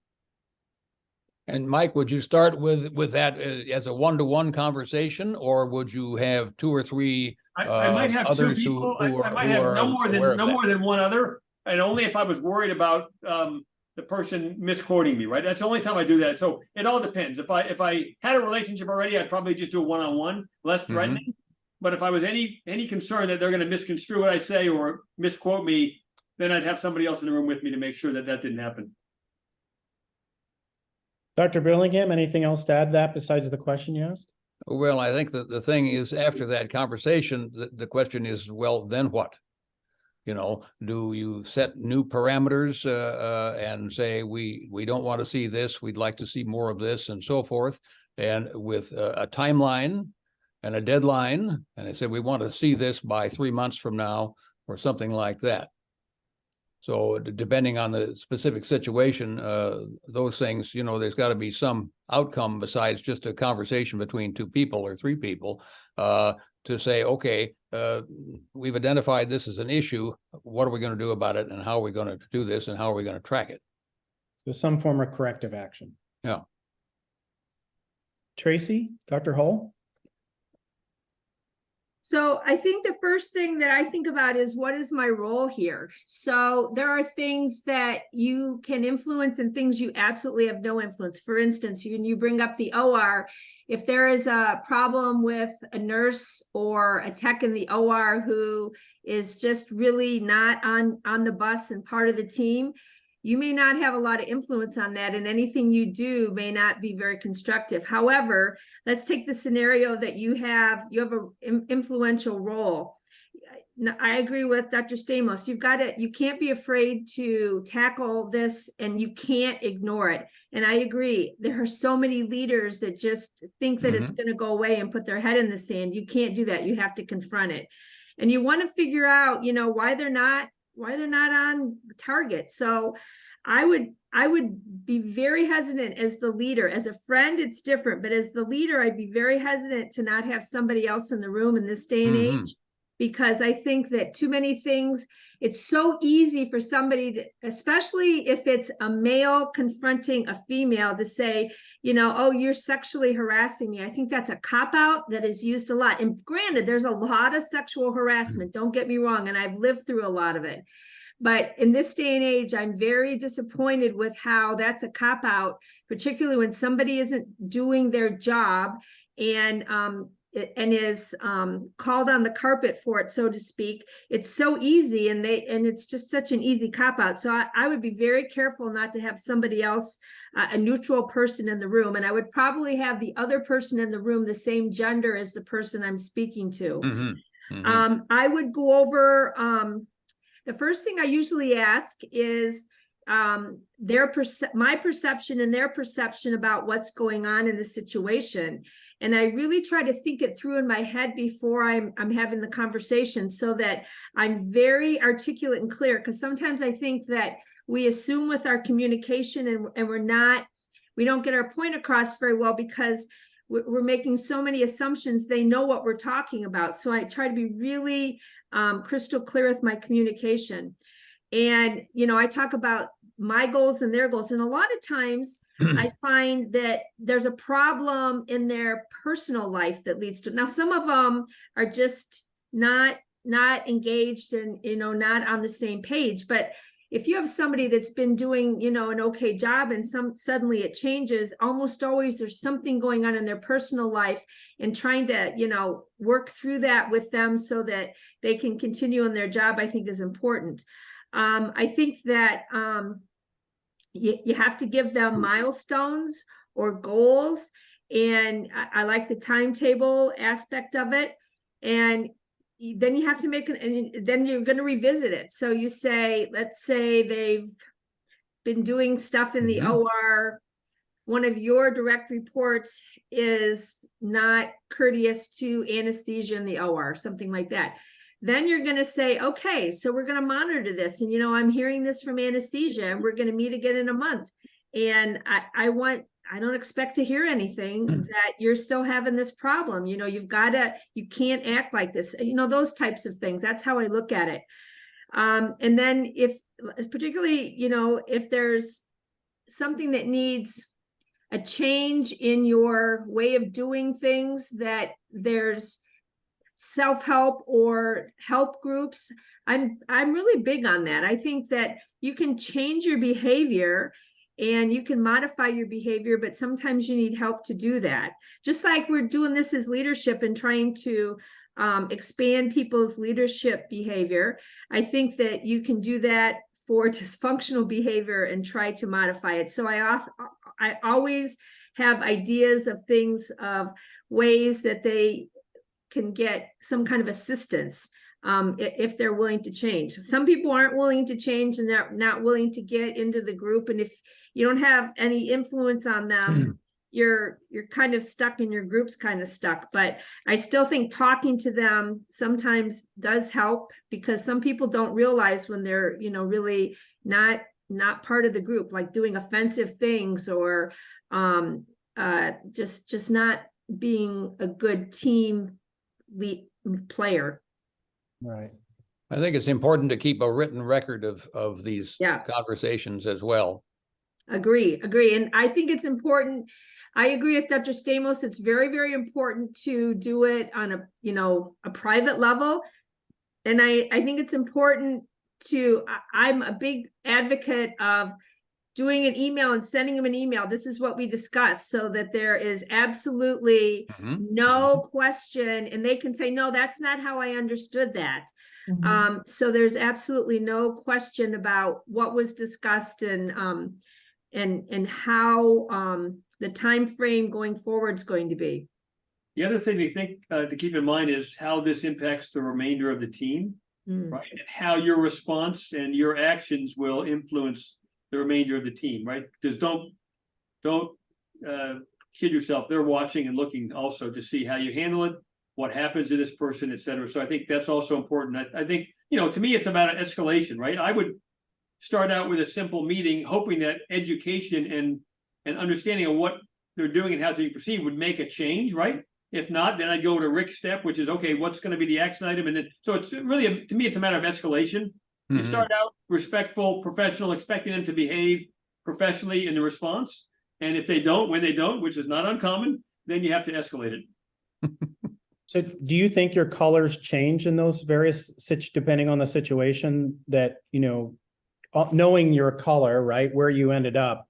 And Mike, would you start with that as a one-to-one conversation, or would you have two or three I might have two others people. who I might have no are more than one other, and only if I was worried about the person misquoting me, right? That's the only time I do that. So it all depends. If I had a relationship already, I'd probably just do a one-on-one, less threatening. But if I was any concern that they're going to misconstrue what I say or misquote me, then I'd have somebody else in the room with me to make sure that didn't happen. Dr. Billingham, anything else to add to that besides the question you asked? Well, I think that the thing is, after that conversation, the question is, well, then what? Do you set new parameters and say, we don't want to see this, we'd like to see more of this, and so forth, and with a timeline and a deadline, and they say, we want to see this by 3 months from now, or something like that. So depending on the specific situation, those things, there's got to be some outcome besides just a conversation between two people or three people to say, okay, we've identified this as an issue. What are we going to do about it? And how are we going to do this? And how are we going to track it? So some form of corrective action. Yeah. Tracy, Dr. Hull? So I think the first thing that I think about is, what is my role here? So there are things that you can influence and things you absolutely have no influence. For instance, when you bring up the OR, if there is a problem with a nurse or a tech in the OR who is just really not on the bus and part of the team, you may not have a lot of influence on that, and anything you do may not be very constructive. However, let's take the scenario that you have an influential role. I agree with Dr. Stamos. You can't be afraid to tackle this, and you can't ignore it. And I agree. There are so many leaders that just think that it's going to go away and put their head in the sand. You can't do that. You have to confront it. And you want to figure out, why they're not on target. So I would be very hesitant as the leader. As a friend, it's different, but as the leader, I'd be very hesitant to not have somebody else in the room in this day and age, because I think that too many things, it's so easy for somebody to, especially if it's a male confronting a female, to say, oh, you're sexually harassing me. I think that's a cop-out that is used a lot. And granted, there's a lot of sexual harassment, don't get me wrong, and I've lived through a lot of it. But in this day and age, I'm very disappointed with how that's a cop-out, particularly when somebody isn't doing their job and is called on the carpet for it, so to speak. It's so easy, and it's just such an easy cop-out. So I would be very careful not to have somebody else, a neutral person in the room, and I would probably have the other person in the room the same gender as the person I'm speaking to. I would go over, the first thing I usually ask is, my perception and their perception about what's going on in the situation. And I really try to think it through in my head before I'm having the conversation, so that I'm very articulate and clear. Because sometimes I think that we assume with our communication and we don't get our point across very well, because we're making so many assumptions. They know what we're talking about. So I try to be really crystal clear with my communication. And, I talk about my goals and their goals. And a lot of times I find that there's a problem in their personal life that leads to, now some of them are just not engaged and, not on the same page. But if you have somebody that's been doing, an okay job and suddenly it changes, almost always there's something going on in their personal life, and trying to, work through that with them so that they can continue in their job, I think is important. I think that you have to give them milestones or goals. And I like the timetable aspect of it. And then you have to and then you're going to revisit it. So you say, let's say they've been doing stuff in the OR. One of your direct reports is not courteous to anesthesia in the OR, something like that. Then you're going to say, okay, so we're going to monitor this. And, I'm hearing this from anesthesia, and we're going to meet again in a month. And I don't expect to hear anything that you're still having this problem. You can't act like this, those types of things. That's how I look at it. And then particularly, if there's something that needs a change in your way of doing things, that there's self-help or help groups, I'm really big on that. I think that you can change your behavior and you can modify your behavior, but sometimes you need help to do that. Just like we're doing this as leadership and trying to expand people's leadership behavior, I think that you can do that for dysfunctional behavior and try to modify it. So I always have ideas of things, of ways that they can get some kind of assistance if they're willing to change. Some people aren't willing to change, and they're not willing to get into the group. And if you don't have any influence on them, you're kind of stuck, and your group's kind of stuck. But I still think talking to them sometimes does help, because some people don't realize when they're, really not part of the group, like doing offensive things, or just not being a good team player. Right. I think it's important to keep a written record of these conversations as well. Agree. And I think it's important. I agree with Dr. Stamos. It's very, very important to do it on a private level. And I think it's important I'm a big advocate of doing an email and sending them an email. This is what we discussed, so that there is absolutely no question, and they can say, no, that's not how I understood that. So there's absolutely no question about what was discussed, and how the time frame going forward is going to be. The other thing we think to keep in mind is how this impacts the remainder of the team, right? And how your response and your actions will influence the remainder of the team, right? Because don't kid yourself. They're watching and looking also to see how you handle it, what happens to this person, et cetera. So I think that's also important. I think, to me, it's about an escalation, right? I would start out with a simple meeting, hoping that education and understanding of what they're doing and how to proceed would make a change, right? If not, then I'd go to Rick's step, which is, okay, what's going to be the action item? And then, so it's really, to me, it's a matter of escalation. You start out respectful, professional, expecting them to behave professionally in the response. And if they don't, when they don't, which is not uncommon, then you have to escalate it. So do you think your colors change in those various depending on the situation, that, knowing your color, right, where you ended up,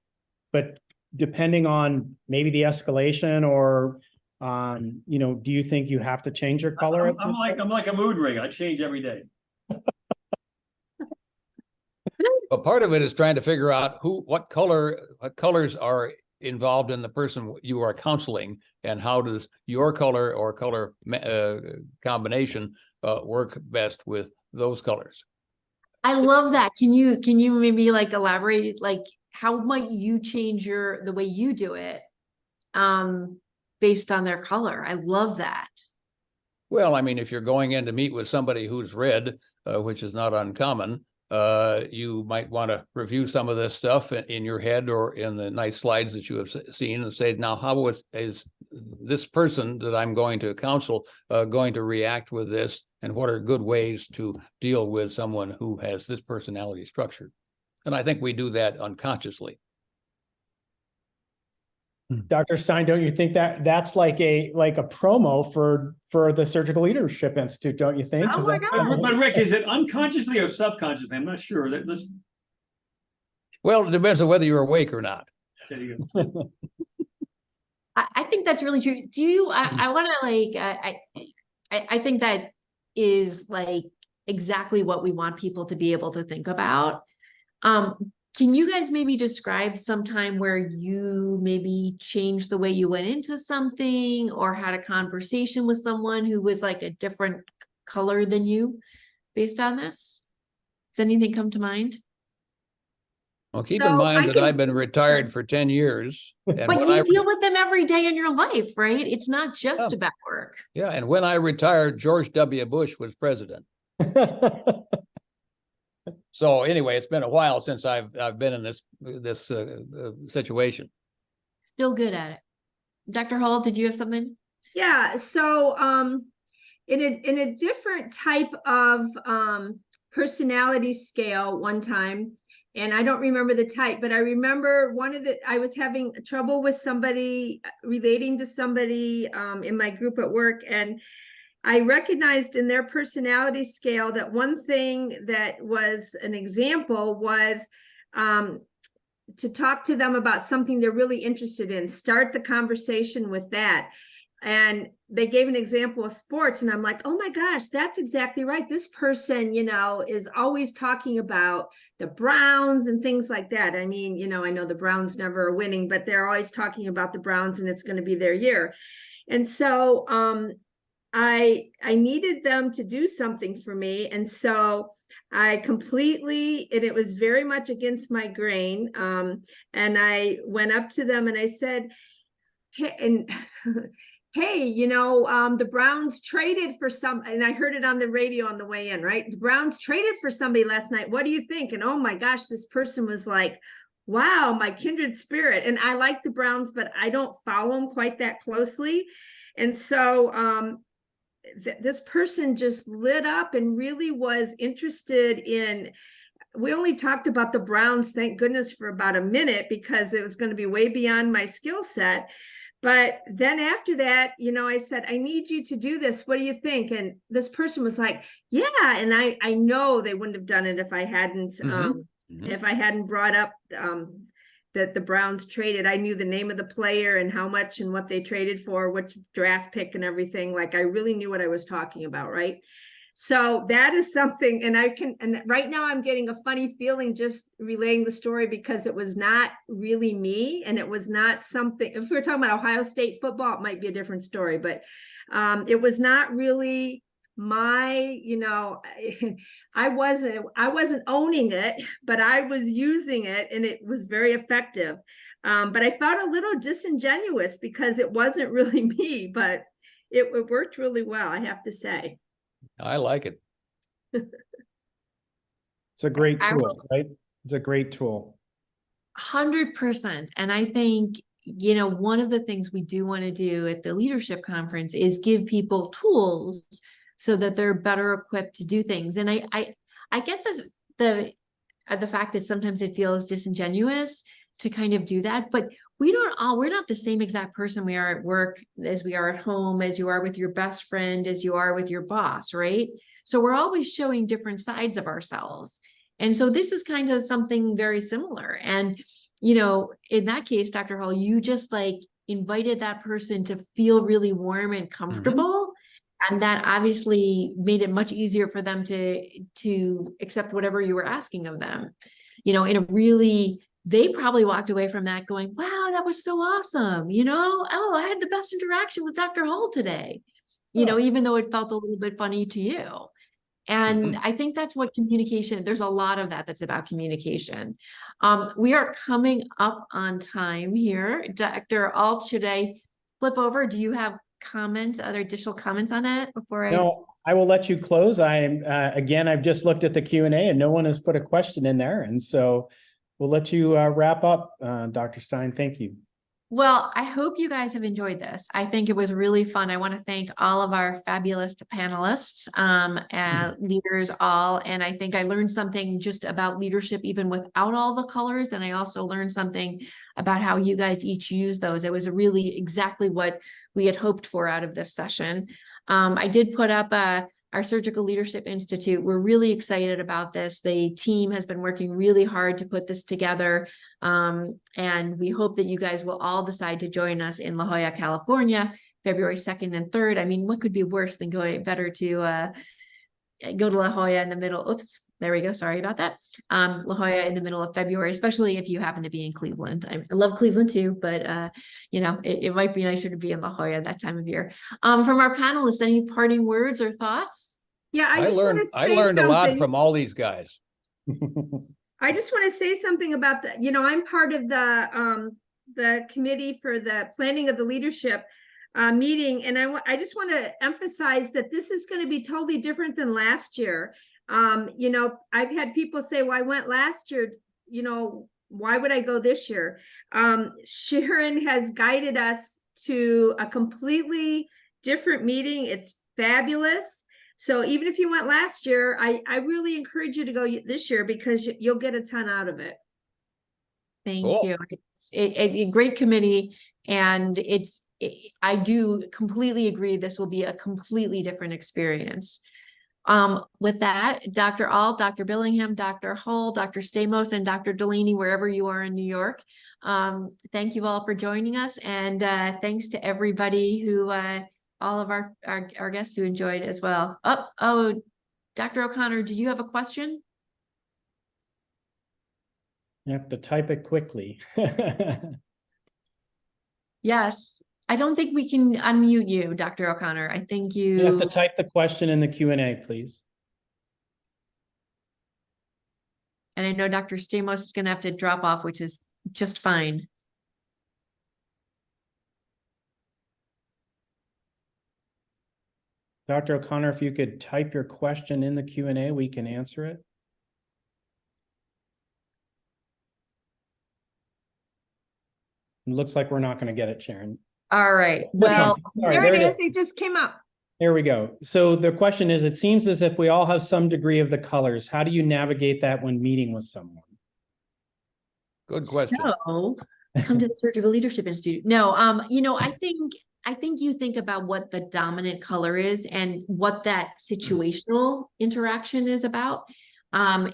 but depending on maybe the escalation or, do you think you have to change your color? I'm like a mood ring. I change every day. But part of it is trying to figure out what colors are involved in the person you are counseling, and how does your color or color combination work best with those colors. I love that. Can you maybe like elaborate, like how might you change the way you do it, based on their color? I love that. Well, I mean, if you're going in to meet with somebody who's red, which is not uncommon, you might want to review some of this stuff in your head or in the nice slides that you have seen and say, now, how is this person that I'm going to counsel going to react with this? And what are good ways to deal with someone who has this personality structure? And I think we do that unconsciously. Dr. Stein, don't you think that that's like a promo for the Surgical Leadership Institute, don't you think? 'Cause Oh my that's God. kind of- But Rick, is it unconsciously or subconsciously? I'm not sure. Well, it depends on whether you're awake or not. There you go. I think that's really true. Do you, I want to like, I think that is like exactly what we want people to be able to think about. Can you guys maybe describe some time where you maybe changed the way you went into something or had a conversation with someone who was like a different color than you based on this? Does anything come to mind? Well, keep So in I mind that can- I've been retired for 10 years. And But when you I, deal with them every day in your life, right? It's not just Yeah. about work. yeah, and when I retired, George W. Bush was president. So anyway, it's been a while since I've been in this situation. Still good at it. Dr. Hall, did you have something? Yeah, so in a different type of personality scale one time, and I don't remember the type, but I remember I was having trouble with somebody relating to somebody in my group at work, and I recognized in their personality scale that one thing that was an example was to talk to them about something they're really interested in, start the conversation with that. And they gave an example of sports, and I'm like, oh my gosh, that's exactly right. This person, is always talking about the Browns and things like that. I mean, I know the Browns never are winning, but they're always talking about the Browns and it's going to be their year. And so I needed them to do something for me. And so I completely, and it was very much against my grain. And I went up to them and I said, hey, hey, the Browns traded for and I heard it on the radio on the way in, right? The Browns traded for somebody last night. What do you think? And oh my gosh, this person was like, wow, my kindred spirit. And I like the Browns, but I don't follow them quite that closely. And so this person just lit up and really was interested in. We only talked about the Browns, thank goodness, for about a minute because it was going to be way beyond my skill set. But then after that, I said, I need you to do this. What do you think? And this person was like, yeah. And I know they wouldn't have done it if I hadn't, if I hadn't brought up that the Browns traded. I knew the name of the player and how much and what they traded for, which draft pick and everything. Like I really knew what I was talking about, right? So that is something, and right now I'm getting a funny feeling just relaying the story because it was not really me, and it was not something. If we were talking about Ohio State football, it might be a different story, but it was not really my, I wasn't owning it, but I was using it, and it was very effective. But I felt a little disingenuous because it wasn't really me, but it worked really well, I have to say. I like it. It's a great tool, right? It's a great tool. 100%. And I think, one of the things we do want to do at the leadership conference is give people tools so that they're better equipped to do things. And I get the fact that sometimes it feels disingenuous to kind of do that, but we're not the same exact person we are at work as we are at home, as you are with your best friend, as you are with your boss, right? So we're always showing different sides of ourselves. And so this is kind of something very similar. And, in that case, Dr. Hall, you just like invited that person to feel really warm and comfortable. And that obviously made it much easier for them to accept whatever you were asking of them, they probably walked away from that going, wow, that was so awesome. Oh, I had the best interaction with Dr. Hall today, even though it felt a little bit funny to you. And I think that's what communication, there's a lot of that that's about communication. We are coming up on time here. Dr. Alt, should I flip over? Do you have comments, other additional comments on that before I? No, I will let you close. Again, I've just looked at the Q&A and no one has put a question in there. And so we'll let you wrap up, Dr. Stein. Thank you. Well, I hope you guys have enjoyed this. I think it was really fun. I want to thank all of our fabulous panelists, and leaders all. And I think I learned something just about leadership, even without all the colors. And I also learned something about how you guys each use those. It was really exactly what we had hoped for out of this session. I did put up our Surgical Leadership Institute. We're really excited about this. The team has been working really hard to put this together. And we hope that you guys will all decide to join us in La Jolla, California, February 2nd and 3rd. I mean, what could be worse than better to go to La Jolla in the middle. Oops, there we go. Sorry about that. La Jolla in the middle of February, especially if you happen to be in Cleveland. I love Cleveland too, but you know, it might be nicer to be in La Jolla that time of year. From our panelists, any parting words or thoughts? Yeah, I learned a lot from all these guys. I just want to say something about the, you know, I'm part of the committee for the planning of the leadership meeting. And I just want to emphasize that this is going to be totally different than last year. You know, I've had people say, well, I went last year, you know, why would I go this year? Sharon has guided us to a completely different meeting. It's fabulous. So even if you went last year, I really encourage you to go this year because you'll get a ton out of it. Thank you. It's a great committee, and I do completely agree. This will be a completely different experience. With that, Dr. Alt, Dr. Billingham, Dr. Hull, Dr. Stamos, and Dr. Delaney, wherever you are in New York, thank you all for joining us, and thanks to everybody who, all of our guests who enjoyed as well. Oh, Dr. O'Connor, did you have a question? You have to type it quickly. Yes. I don't think we can unmute you, Dr. O'Connor. I think You have to type the question in the Q&A, please. And I know Dr. Stamos is going to have to drop off, which is just fine. Dr. O'Connor, if you could type your question in the Q&A, we can answer it. It looks like we're not going to get it, Sharon. All right. Well, Sorry, there it is. It just came up. There we go. So the question is, it seems as if we all have some degree of the colors. How do you navigate that when meeting with someone? Good question. so come to the Surgical Leadership Institute. No, you know, I think you think about what the dominant color is and what that situational interaction is about.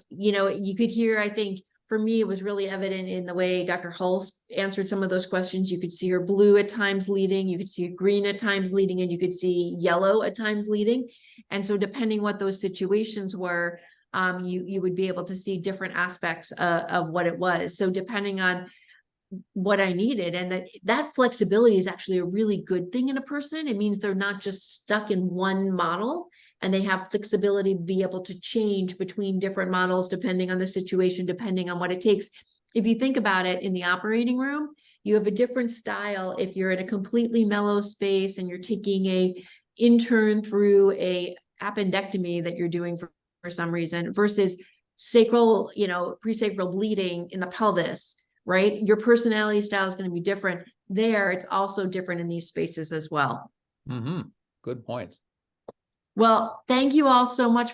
You know, you could hear, I think, for me, it was really evident in the way Dr. Hull answered some of those questions. You could see her blue at times leading, you could see green at times leading, and you could see yellow at times leading. And so depending what those situations were, you would be able to see different aspects of what it was. So depending on what I needed, and that flexibility is actually a really good thing in a person. It means they're not just stuck in one model, and they have flexibility to be able to change between different models depending on the situation, depending on what it takes. If you think about it in the operating room, you have a different style if you're in a completely mellow space and you're taking a intern through a appendectomy that you're doing for some reason versus sacral, you know, presacral bleeding in the pelvis, right? Your personality style is going to be different there. It's also different in these spaces as well. Mm-hmm. Good point. Well, thank you all so much for